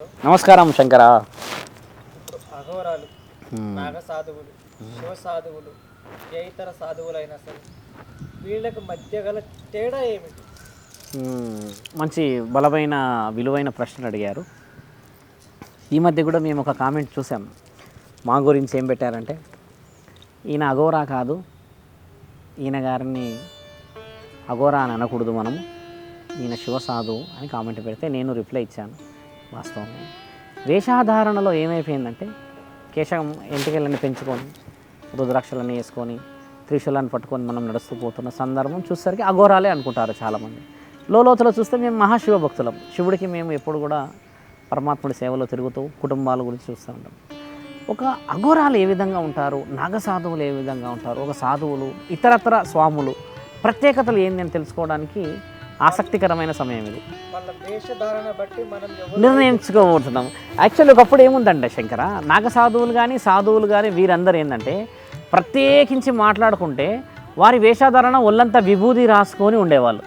నమస్కారం శంకర. ఇప్పుడు అఘోరాలు, నాగ సాధువులు, శివ సాధువులు, ఏ ఇతర సాధువులైనా సరే వీళ్ళకి మధ్య గల తేడా ఏమిటి? మంచి బలమైన విలువైన ప్రశ్న అడిగారు. ఈ మధ్య కూడా మేము ఒక కామెంట్ చూసాం. మా గురించి ఏం పెట్టారంటే, ఈయన అఘోరా కాదు, ఈయన గారిని అఘోరా అని అనకూడదు మనము, ఈయన శివసాధువు అని కామెంట్ పెడితే నేను రిప్లై ఇచ్చాను. వాస్తవం వేషాధారణలో ఏమైపోయిందంటే, కేశం ఎంటికలని పెంచుకొని రుద్రాక్షలన్నీ వేసుకొని త్రిశూలాన్ని పట్టుకొని మనం నడుస్తూ పోతున్న సందర్భం చూసేసరికి అఘోరాలే అనుకుంటారు చాలామంది. లోతులో చూస్తే మేము మహాశివ భక్తులం. శివుడికి మేము ఎప్పుడు కూడా పరమాత్ముడి సేవలో తిరుగుతూ కుటుంబాల గురించి చూస్తూ ఉంటాం. ఒక అఘోరాలు ఏ విధంగా ఉంటారు, నాగసాధువులు ఏ విధంగా ఉంటారు, ఒక సాధువులు ఇతరత్ర స్వాములు ప్రత్యేకతలు ఏంటి అని తెలుసుకోవడానికి ఆసక్తికరమైన సమయం ఇది. వాళ్ళ వేషధారణ బట్టి మనం నిర్ణయించుకోబోతున్నాం. యాక్చువల్లీ ఒకప్పుడు ఏముందంటే శంకర, నాగసాధువులు కానీ సాధువులు కానీ వీరందరూ ఏంటంటే ప్రత్యేకించి మాట్లాడుకుంటే వారి వేషధారణ ఒళ్ళంతా విభూది రాసుకొని ఉండేవాళ్ళు.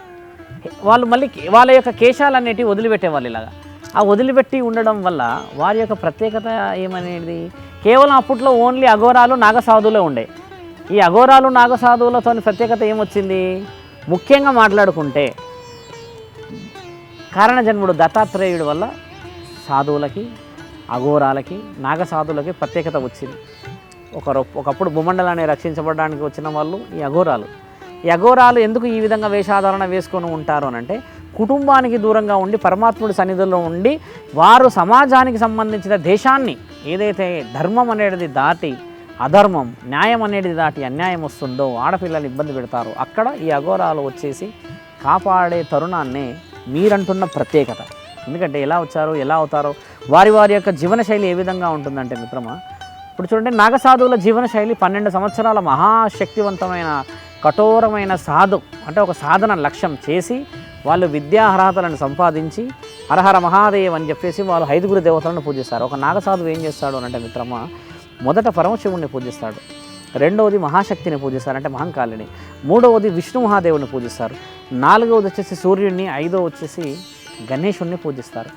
వాళ్ళు మళ్ళీ వాళ్ళ యొక్క కేశాలు అనేటివి వదిలిపెట్టేవాళ్ళు. ఇలాగా ఆ వదిలిపెట్టి ఉండడం వల్ల వారి యొక్క ప్రత్యేకత ఏమనేది కేవలం అప్పట్లో ఓన్లీ అఘోరాలు నాగసాధువులే ఉండే. ఈ అఘోరాలు నాగసాధువులతో ప్రత్యేకత ఏమొచ్చింది, ముఖ్యంగా మాట్లాడుకుంటే కారణజన్ముడు దత్తాత్రేయుడి వల్ల సాధువులకి, అఘోరాలకి, నాగసాధువులకి ప్రత్యేకత వచ్చింది. ఒకప్పుడు భూమండలాన్ని రక్షించబడడానికి వచ్చిన వాళ్ళు ఈ అఘోరాలు. ఈ అఘోరాలు ఎందుకు ఈ విధంగా వేషాధారణ వేసుకొని ఉంటారు అని అంటే, కుటుంబానికి దూరంగా ఉండి పరమాత్ముడి సన్నిధిలో ఉండి వారు సమాజానికి సంబంధించిన దేశాన్ని ఏదైతే ధర్మం అనేది దాటి అధర్మం, న్యాయం అనేది దాటి అన్యాయం వస్తుందో, ఆడపిల్లలు ఇబ్బంది పెడతారు, అక్కడ ఈ అఘోరాలు వచ్చేసి కాపాడే తరుణాన్నే మీరంటున్న ప్రత్యేకత. ఎందుకంటే ఎలా వచ్చారో ఎలా అవుతారో వారి వారి యొక్క జీవనశైలి ఏ విధంగా ఉంటుందంటే మిత్రమా, ఇప్పుడు చూడండి, నాగసాధువుల జీవనశైలి 12 సంవత్సరాల మహాశక్తివంతమైన కఠోరమైన అంటే ఒక సాధన లక్ష్యం చేసి వాళ్ళు విద్యార్హతలను సంపాదించి హరహర మహాదేవ్ అని చెప్పేసి వాళ్ళు 5 దేవతలను పూజిస్తారు. ఒక నాగసాధువు ఏం చేస్తాడు అని అంటే మిత్రమా, మొదట పరమశివుణ్ణి పూజిస్తాడు, రెండవది మహాశక్తిని పూజిస్తారు అంటే మహంకాళిని, మూడవది విష్ణు మహాదేవుని పూజిస్తారు, నాలుగవది వచ్చేసి సూర్యుడిని, ఐదవ వచ్చేసి గణేశుణ్ణి పూజిస్తారు.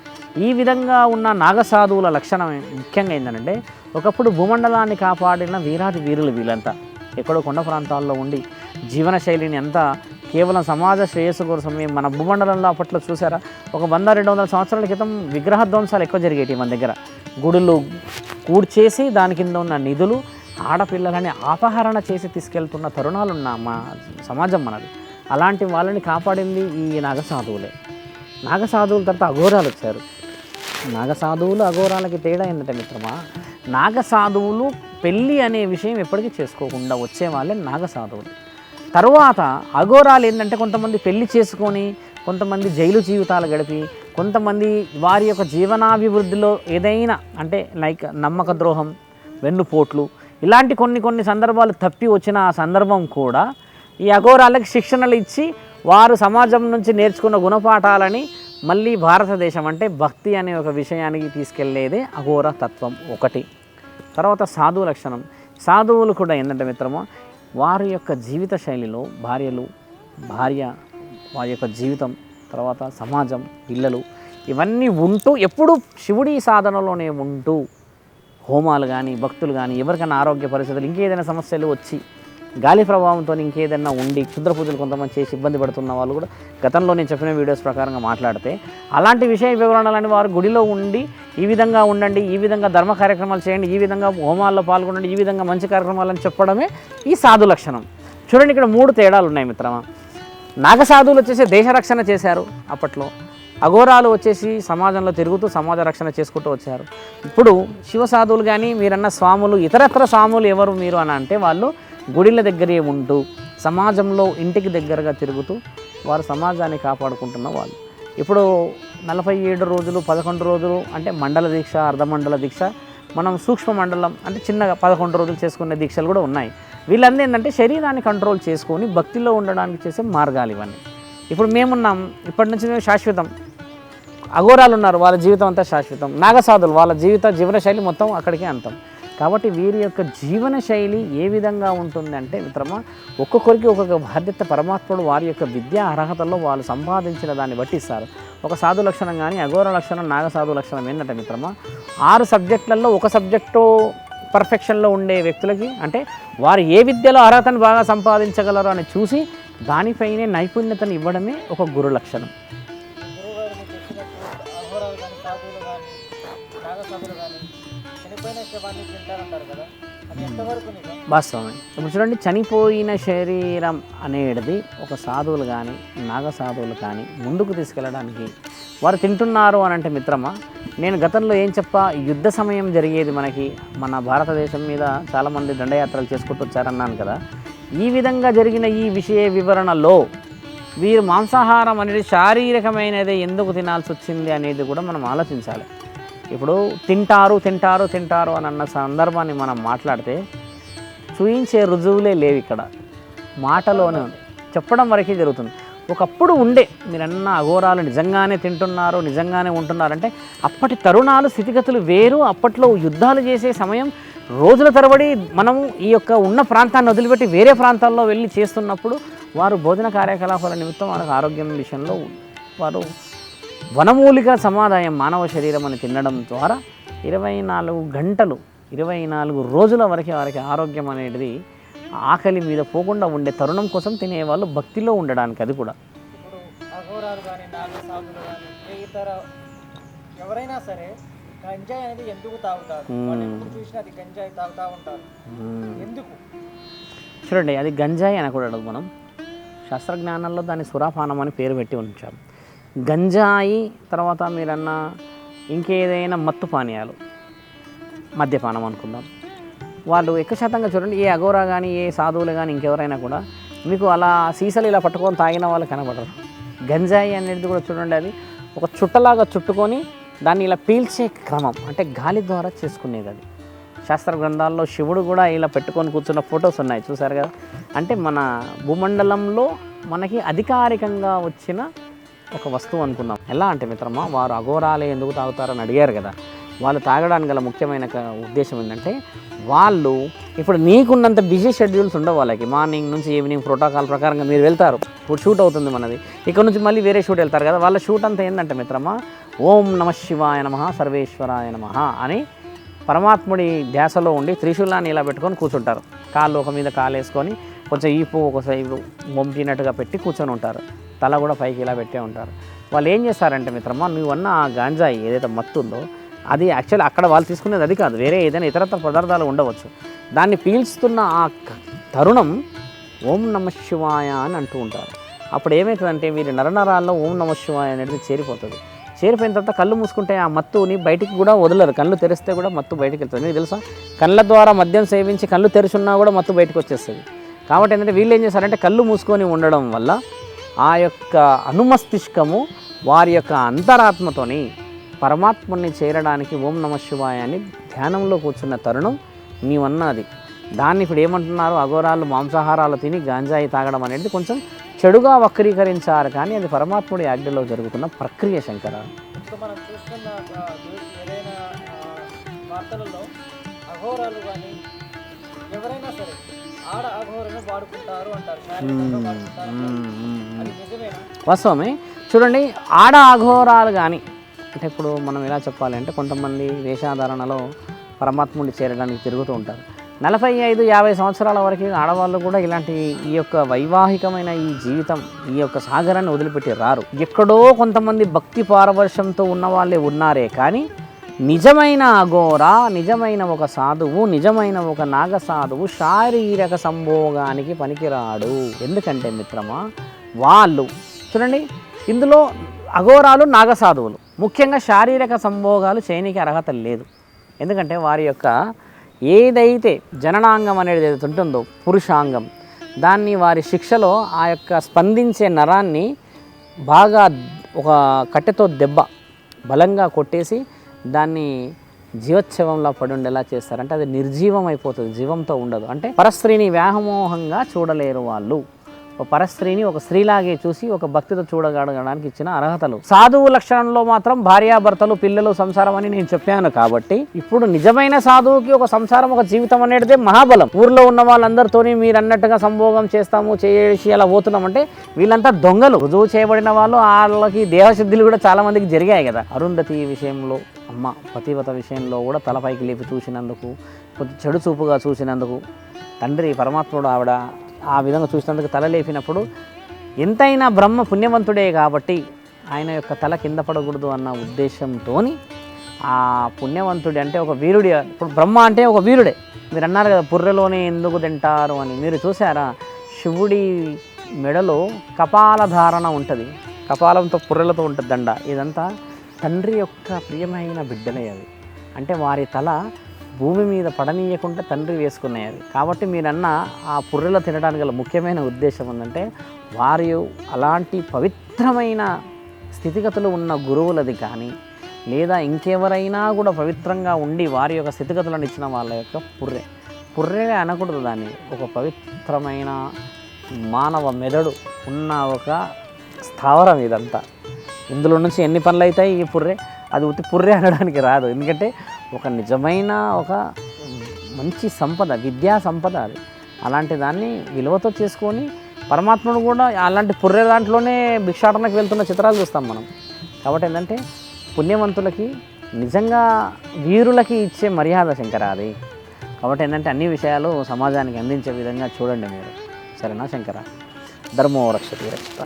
ఈ విధంగా ఉన్న నాగసాధువుల లక్షణం ముఖ్యంగా ఏంటంటే, ఒకప్పుడు భూమండలాన్ని కాపాడిన వీరాది వీరులు వీళ్ళంతా. ఎక్కడో కొండ ప్రాంతాల్లో ఉండి జీవనశైలిని అంతా కేవలం సమాజ శ్రేయస్సు కోసం. మన భూమండలంలో అప్పట్లో చూసారా, ఒక 100-200 సంవత్సరాల క్రితం విగ్రహ ధ్వంసాలు ఎక్కువ జరిగేవి మన దగ్గర. గుడులు కూడ్చేసి దాని కింద ఉన్న నిధులు ఆడపిల్లలని అపహరణ చేసి తీసుకెళ్తున్న తరుణాలున్న మా సమాజం మనది. అలాంటి వాళ్ళని కాపాడింది ఈ నాగసాధువులే. నాగసాధువుల తర్వాత అఘోరాలు వచ్చారు. నాగసాధువులు అఘోరాలకి తేడా ఏంటంటే మిత్రమా, నాగసాధువులు పెళ్ళి అనే విషయం ఎప్పటికీ చేసుకోకుండా వచ్చే వాళ్ళే నాగసాధువులు. తర్వాత అఘోరాలు ఏంటంటే, కొంతమంది పెళ్లి చేసుకొని, కొంతమంది జైలు జీవితాలు గడిపి, కొంతమంది వారి యొక్క జీవనాభివృద్ధిలో ఏదైనా అంటే లైక్ నమ్మక ద్రోహం, వెన్నుపోట్లు, ఇలాంటి కొన్ని సందర్భాలు తప్పి వచ్చిన ఆ సందర్భం కూడా ఈ అఘోరాలకు శిక్షణలు ఇచ్చి వారు సమాజం నుంచి నేర్చుకున్న గుణపాఠాలని మళ్ళీ భారతదేశం అంటే భక్తి అనే ఒక విషయానికి తీసుకెళ్లేదే అఘోర తత్వం ఒకటి. తర్వాత సాధువు లక్షణం. సాధువులు కూడా ఏంటంటే మిత్రమా, వారి యొక్క జీవిత శైలిలో భార్య వారి యొక్క జీవితం, తర్వాత సమాజం, పిల్లలు, ఇవన్నీ ఉంటూ ఎప్పుడూ శివుడి సాధనలోనే ఉంటూ హోమాలు కానీ భక్తులు కానీ ఎవరికైనా ఆరోగ్య పరిస్థితులు ఇంకేదైనా సమస్యలు వచ్చి గాలి ప్రభావంతో ఇంకేదైనా ఉండి క్షుద్ర పూజలు కొంతమంది చేసి ఇబ్బంది పడుతున్న వాళ్ళు కూడా గతంలో నేను చెప్పిన వీడియోస్ ప్రకారంగా మాట్లాడితే అలాంటి విషయ వివరణలని వారు గుడిలో ఉండి ఈ విధంగా ఉండండి, ఈ విధంగా ధర్మ కార్యక్రమాలు చేయండి, ఈ విధంగా హోమాల్లో పాల్గొనండి, ఈ విధంగా మంచి కార్యక్రమాలని చెప్పడమే ఈ సాధు లక్షణం. చూడండి, ఇక్కడ 3 తేడాలు ఉన్నాయి మిత్రమా. నాగసాధువులు వచ్చేసి దేశ రక్షణ చేశారు అప్పట్లో, అఘోరాలు వచ్చేసి సమాజంలో తిరుగుతూ సమాజ రక్షణ చేసుకుంటూ వచ్చారు. ఇప్పుడు శివసాధువులు కానీ మీరన్న స్వాములు, ఇతరత్ర స్వాములు ఎవరు మీరు అని అంటే, వాళ్ళు గుడిల దగ్గరే ఉంటూ సమాజంలో ఇంటికి దగ్గరగా తిరుగుతూ వారు సమాజాన్ని కాపాడుకుంటున్న వాళ్ళు. ఇప్పుడు 47 రోజులు 11 రోజులు అంటే మండల దీక్ష, అర్ధమండల దీక్ష, మనం సూక్ష్మ మండలం అంటే చిన్నగా 11 రోజులు చేసుకునే దీక్షలు కూడా ఉన్నాయి. వీళ్ళందరూ ఏంటంటే శరీరాన్ని కంట్రోల్ చేసుకొని భక్తిలో ఉండడానికి చేసే మార్గాలు ఇవన్నీ. ఇప్పుడు మేమున్నాం, ఇప్పటి నుంచి మేము శాశ్వతం. అఘోరాలు ఉన్నారు, వాళ్ళ జీవితం అంతా శాశ్వతం. నాగసాధులు వాళ్ళ జీవనశైలి మొత్తం అక్కడికే అంతం. కాబట్టి వీరి యొక్క జీవన శైలి ఏ విధంగా ఉంటుందంటే మిత్రమా, ఒక్కొక్కరికి ఒక్కొక్క బాధ్యత పరమాత్ముడు వారి యొక్క విద్యా అర్హతల్లో వాళ్ళు సంపాదించిన దాన్ని బట్టి ఇస్తారు. ఒక సాధు లక్షణం కానీ అఘోర లక్షణం, నాగసాధు లక్షణం ఏంటంటే మిత్రమా, 6 సబ్జెక్టులలో ఒక సబ్జెక్టు పర్ఫెక్షన్లో ఉండే వ్యక్తులకి, అంటే వారు ఏ విద్యలో అర్హతను బాగా సంపాదించగలరు అని చూసి దానిపైనే నైపుణ్యతను ఇవ్వడమే ఒక గురు లక్షణం. గురువుగారు మీకు చెప్పినట్టు అఘోరాలు కానీ సాధువులు కానీ నాగసాధువులు కానీ చనిపోయిన శవాన్ని తింటారంటారు కదా, అది ఎంతవరకు నిజం? వాస్తవమే. ఇప్పుడు చూడండి, చనిపోయిన శరీరం అనేది ఒక సాధువులు కానీ నాగసాధువులు కానీ ముందుకు తీసుకెళ్ళడానికి వారు తింటున్నారు అని అంటే మిత్రమా, నేను గతంలో ఏం చెప్పా, యుద్ధ సమయం జరిగేది మనకి మన భారతదేశం మీద చాలామంది దండయాత్రలు చేసుకుంటూ వచ్చారన్నాను కదా. ఈ విధంగా జరిగిన ఈ విషయ వివరణలో వీరు మాంసాహారం అనేది శారీరకమైనదే ఎందుకు తినాల్సి వచ్చింది అనేది కూడా మనం ఆలోచించాలి. ఇప్పుడు తింటారు తింటారు తింటారు అని అన్న సందర్భాన్ని మనం మాట్లాడితే చూయించే రుజువులే లేవు ఇక్కడ, మాటలోనే చెప్పడం వరకే జరుగుతుంది. ఒకప్పుడు ఉండే మీరన్న అఘోరాలు నిజంగానే తింటున్నారు, నిజంగానే ఉంటున్నారంటే అప్పటి తరుణాలు స్థితిగతులు వేరు. అప్పట్లో యుద్ధాలు చేసే సమయం రోజుల తరబడి మనము ఈ యొక్క ఉన్న ప్రాంతాన్ని వదిలిపెట్టి వేరే ప్రాంతాల్లో వెళ్ళి చేస్తున్నప్పుడు వారు భోజన కార్యకలాపాల నిమిత్తం వాళ్ళకి ఆరోగ్యం విషయంలో వారు వనమూలిక సమాదాయం మానవ శరీరం అని తినడం ద్వారా 24 గంటలు 24 రోజుల వరకు వారికి ఆరోగ్యం అనేది ఆకలి మీద పోకుండా ఉండే తరుణం కోసం తినేవాళ్ళు భక్తిలో ఉండడానికి. అది కూడా ఇప్పుడు అఘోరాలు కానీ నాగసాధువులు కానీ ఏ ఇతర ఎవరైనా సరే గంజాయి అనేది ఎందుకు తాగుతారు? వాళ్ళు ఎప్పుడు చూసినా అది గంజాయి తాగుతూ ఉంటారు, ఎందుకు? చూడండి, అది గంజాయి అనకూడదు. మనం శాస్త్రజ్ఞానంలో దాన్ని సురాపానం అని పేరు పెట్టి ఉంచాం. గంజాయి తర్వాత మీరన్న ఇంకేదైనా మత్తు పానీయాలు, మద్యపానం అనుకుందాం, వాళ్ళు ఎక్కువ శాతంగా చూడండి, ఏ అఘోరా కానీ ఏ సాధువులు కానీ ఇంకెవరైనా కూడా మీకు అలా సీసాలు ఇలా పట్టుకొని తాగిన వాళ్ళు కనబడరు. గంజాయి అనేది కూడా చూడండి, అది ఒక చుట్టలాగా చుట్టుకొని దాన్ని ఇలా పీల్చే క్రమం, అంటే గాలి ద్వారా చేసుకునేది. అది శాస్త్ర గ్రంథాల్లో శివుడు కూడా ఇలా పెట్టుకొని కూర్చున్న ఫొటోస్ ఉన్నాయి, చూసారు కదా. అంటే మన భూమండలంలో మనకి అధికారికంగా వచ్చిన ఒక వస్తువు అనుకున్నాం. ఎలా అంటే మిత్రమా, వారు అఘోరాలే ఎందుకు తాగుతారని అడిగారు కదా. వాళ్ళు తాగడానికి గల ముఖ్యమైన ఉద్దేశం ఏంటంటే, వాళ్ళు ఇప్పుడు నీకున్నంత బిజీ షెడ్యూల్స్ ఉండవు వాళ్ళకి. మార్నింగ్ నుంచి ఈవినింగ్ ప్రోటోకాల్ ప్రకారంగా మీరు వెళ్తారు, ఇప్పుడు షూట్ అవుతుంది మనది, ఇక్కడ నుంచి మళ్ళీ వేరే షూట్ వెళ్తారు కదా. వాళ్ళ షూట్ అంతా ఏంటంటే మిత్రమా, ఓం నమ శివాయ నమః సర్వేశ్వరాయ నమః అని పరమాత్ముడి ధ్యాసలో ఉండి త్రిశూలాన్ని ఇలా పెట్టుకొని కూర్చుంటారు. కాళ్ళు ఒక మీద కాలు వేసుకొని కొంచెం ఈపు ఒక సైడు వంపినట్టుగా పెట్టి కూర్చొని ఉంటారు, తల కూడా పైకి ఇలా పెట్టే ఉంటారు. వాళ్ళు ఏం చేస్తారంటే మిత్రమా, నువ్వన్న ఆ గాంజాయి ఏదైతే మత్తు ఉందో అది యాక్చువల్లీ అక్కడ వాళ్ళు తీసుకునేది అది కాదు, వేరే ఏదైనా ఇతరత్ర పదార్థాలు ఉండవచ్చు. దాన్ని పీల్చుతున్న ఆ తరుణం ఓం నమ శివాయ అని అంటూ ఉంటారు. అప్పుడు ఏమవుతుందంటే వీరి నరనరాల్లో ఓం నమ శివాయ అనేది చేరిపోతుంది. చేరిపోయిన తర్వాత కళ్ళు మూసుకుంటే ఆ మత్తుని బయటికి కూడా వదలరు, కళ్ళు తెరిస్తే కూడా మత్తు బయటికి వెళ్తుంది. మీకు తెలుసా, కళ్ళ ద్వారా మద్యం సేవించి కళ్ళు తెరుచున్నా కూడా మత్తు బయటకు వచ్చేస్తుంది. కాబట్టి ఏంటంటే వీళ్ళు ఏం చేస్తారంటే కళ్ళు మూసుకొని ఉండడం వల్ల ఆ యొక్క అనుమస్తిష్కము వారి యొక్క అంతరాత్మతోని పరమాత్మని చేరడానికి ఓం నమ శివాయ అని ధ్యానంలో కూర్చున్న తరుణం నీవన్నది. దాన్ని ఇప్పుడు ఏమంటున్నారు, అఘోరాలు మాంసాహారాలు తిని గాంజాయి తాగడం అనేది కొంచెం చెడుగా వక్రీకరించారు, కానీ అది పరమాత్ముడి ఆజ్ఞలో జరుగుతున్న ప్రక్రియ శంకర. ఇప్పుడు మనం చూస్తున్న ఏదైనా వార్తలలో అఘోరాలు కానీ ఎవరైనా సరే ఆడ అఘోరను వాడుకుంటారు అంటారు, శారీరకంగా వాడుకుంటారు అంటారు. అది నిజమేనా? వాస్తవమే. చూడండి, ఆడ అఘోరాలు కానీ అంటే ఇప్పుడు మనం ఎలా చెప్పాలి అంటే, కొంతమంది వేషాధారణలో పరమాత్ముడి చేరడానికి తిరుగుతూ ఉంటారు. 45-50 సంవత్సరాల వరకు ఆడవాళ్ళు కూడా ఇలాంటి ఈ యొక్క వైవాహికమైన ఈ జీవితం, ఈ యొక్క సాగరాన్ని వదిలిపెట్టి రారు. ఎక్కడో కొంతమంది భక్తి పారవర్షంతో ఉన్న వాళ్ళే ఉన్నారే కానీ నిజమైన అఘోర, నిజమైన ఒక సాధువు, నిజమైన ఒక నాగ సాధువు శారీరక సంభోగానికి పనికిరాడు. ఎందుకంటే మిత్రమా, వాళ్ళు చూడండి, ఇందులో అఘోరాలు నాగసాధువులు ముఖ్యంగా శారీరక సంభోగాలు చేయనికి అర్హత లేదు. ఎందుకంటే వారి యొక్క ఏదైతే జననాంగం అనేది ఏదైతే ఉంటుందో పురుషాంగం, దాన్ని వారి శిక్షలో ఆ యొక్క స్పందించే నరాన్ని బాగా ఒక కట్టెతో దెబ్బ బలంగా కొట్టేసి దాన్ని జీవోత్సవంలో పడి ఉండేలా చేస్తారంటే అది నిర్జీవం అయిపోతుంది, జీవంతో ఉండదు. అంటే పరస్త్రీని వ్యామోహంగా చూడలేరు వాళ్ళు. ఒక పరస్త్రీని ఒక స్త్రీలాగే చూసి ఒక భక్తితో చూడగలగడానికి ఇచ్చిన అర్హతలు. సాధువు లక్షణంలో మాత్రం భార్యాభర్తలు, పిల్లలు, సంసారం అని నేను చెప్పాను. కాబట్టి ఇప్పుడు నిజమైన సాధువుకి ఒక సంసారం, ఒక జీవితం అనేటిదే మహాబలం. ఊర్లో ఉన్న వాళ్ళందరితోని మీరు అన్నట్టుగా సంభోగం చేస్తాము చేసి అలా పోతున్నామంటే వీళ్ళంతా దొంగలు. రుజువు చేయబడిన వాళ్ళు, వాళ్ళకి దేహశుద్ధులు కూడా చాలా మందికి జరిగాయి కదా. అరుంధతి విషయంలో అమ్మ పతివ్రత విషయంలో కూడా తలపైకి లేపి చూసినందుకు, కొంచెం చెడు చూపుగా చూసినందుకు తండ్రి పరమాత్ముడు ఆవిడ ఆ విధంగా చూసినందుకు తల లేపినప్పుడు ఎంతైనా బ్రహ్మ పుణ్యవంతుడే కాబట్టి ఆయన యొక్క తల కింద పడకూడదు అన్న ఉద్దేశంతో ఆ పుణ్యవంతుడి అంటే ఒక వీరుడి. ఇప్పుడు బ్రహ్మ అంటే ఒక వీరుడే. మీరు అన్నారు కదా పుర్రెలోనే ఎందుకు తింటారు అని. మీరు చూసారా శివుడి మెడలో కపాల ధారణ ఉంటుంది, కపాలంతో పుర్రెలతో ఉంటుంది దండ. ఇదంతా తండ్రి యొక్క ప్రియమైన బిడ్డలే అవి. అంటే వారి తల భూమి మీద పడనీయకుండా తండ్రి వేసుకున్నాయి అవి. కాబట్టి మీరన్న ఆ పుర్రెలు తినడానికి గల ముఖ్యమైన ఉద్దేశం ఏంటంటే వారి అలాంటి పవిత్రమైన స్థితిగతులు ఉన్న గురువులది కానీ లేదా ఇంకెవరైనా కూడా పవిత్రంగా ఉండి వారి యొక్క స్థితిగతులను ఇచ్చిన వాళ్ళ యొక్క పుర్రె అనకూడదు దాన్ని. ఒక పవిత్రమైన మానవ మెదడు ఉన్న ఒక స్థావరం ఇదంతా. ఇందులో నుంచి ఎన్ని పనులు అవుతాయి ఈ పుర్రె. అది ఉత్తి పుర్రె అనడానికి రాదు. ఎందుకంటే ఒక నిజమైన ఒక మంచి సంపద, విద్యా సంపద అది. అలాంటి దాన్ని విలువతో చేసుకొని పరమాత్ముడు కూడా అలాంటి పుర్రె దాంట్లోనే భిక్షాటనకు వెళ్తున్న చిత్రాలు చూస్తాం మనం. కాబట్టి ఏంటంటే పుణ్యవంతులకి నిజంగా వీరులకి ఇచ్చే మర్యాద శంకర అది. కాబట్టి ఏంటంటే అన్ని విషయాలు సమాజానికి అందించే విధంగా చూడండి మీరు. సరేనా శంకర? ధర్మో రక్షతి రక్షిత.